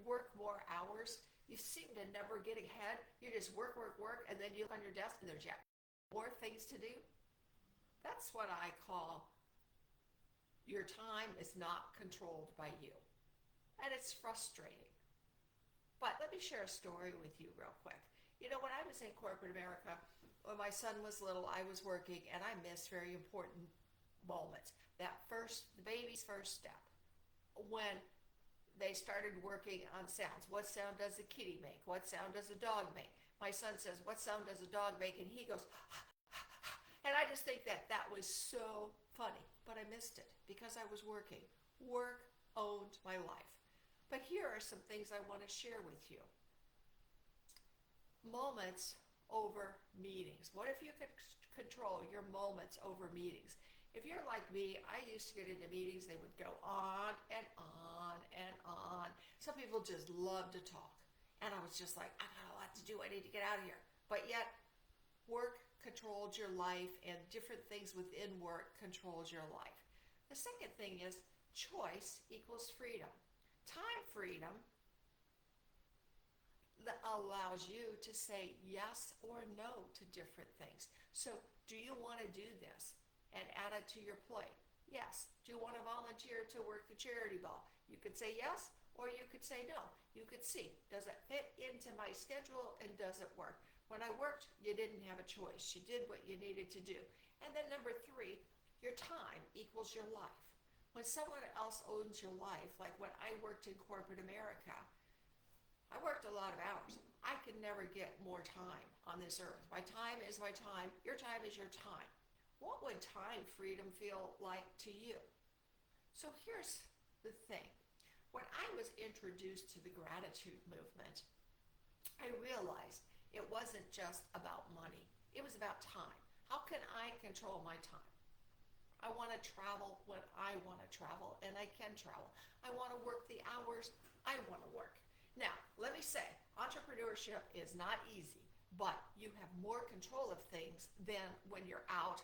work more hours, you seem to never get ahead. You just work, work, work, and then you look on your desk and there's yet more things to do. That's what I call your time is not controlled by you. And it's frustrating. But let me share a story with you real quick. You know, when I was in corporate America, when my son was little, I was working and I missed very important moments. The baby's first step. When they started working on sounds. What sound does a kitty make? What sound does a dog make? My son says, what sound does a dog make? And he goes, and I just think that was so funny. But I missed it because I was working. Work owned my life. But here are some things I want to share with you. Moments over meetings. What if you could control your moments over meetings? If you're like me, I used to get into meetings, they would go on and on and on. Some people just love to talk. And I was just like, I got a lot to do, I need to get out of here. But yet, work controlled your life and different things within work controlled your life. The second thing is choice equals freedom. Time freedom that allows you to say yes or no to different things. So, do you want to do this and add it to your plate? Yes. Do you want to volunteer to work the charity ball? You could say yes, or you could say no. You could see, does it fit into my schedule and does it work? When I worked, you didn't have a choice. You did what you needed to do. And then number 3, your time equals your life. When someone else owns your life, like when I worked in corporate America, I worked a lot of hours. I could never get more time on this earth. My time is my time. Your time is your time. What would time freedom feel like to you? So here's the thing. When I was introduced to the gratitude movement, I realized it wasn't just about money. It was about time. How can I control my time? I want to travel when I want to travel, and I can travel. I want to work the hours I want to work. Now, let me say, entrepreneurship is not easy, but you have more control of things than when you're out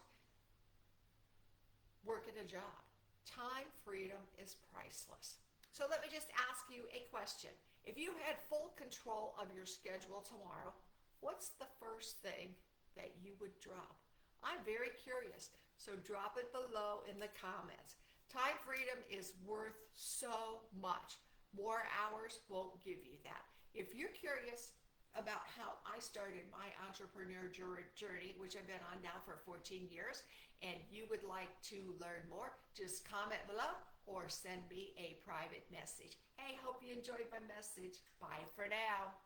working a job. Time freedom is priceless. So let me just ask you a question. If you had full control of your schedule tomorrow, what's the first thing that you would drop? I'm very curious, so drop it below in the comments. Time freedom is worth so much. More hours won't give you that. If you're curious about how I started my entrepreneur journey, which I've been on now for 14 years, and you would like to learn more, just comment below or send me a private message. Hey, hope you enjoyed my message. Bye for now.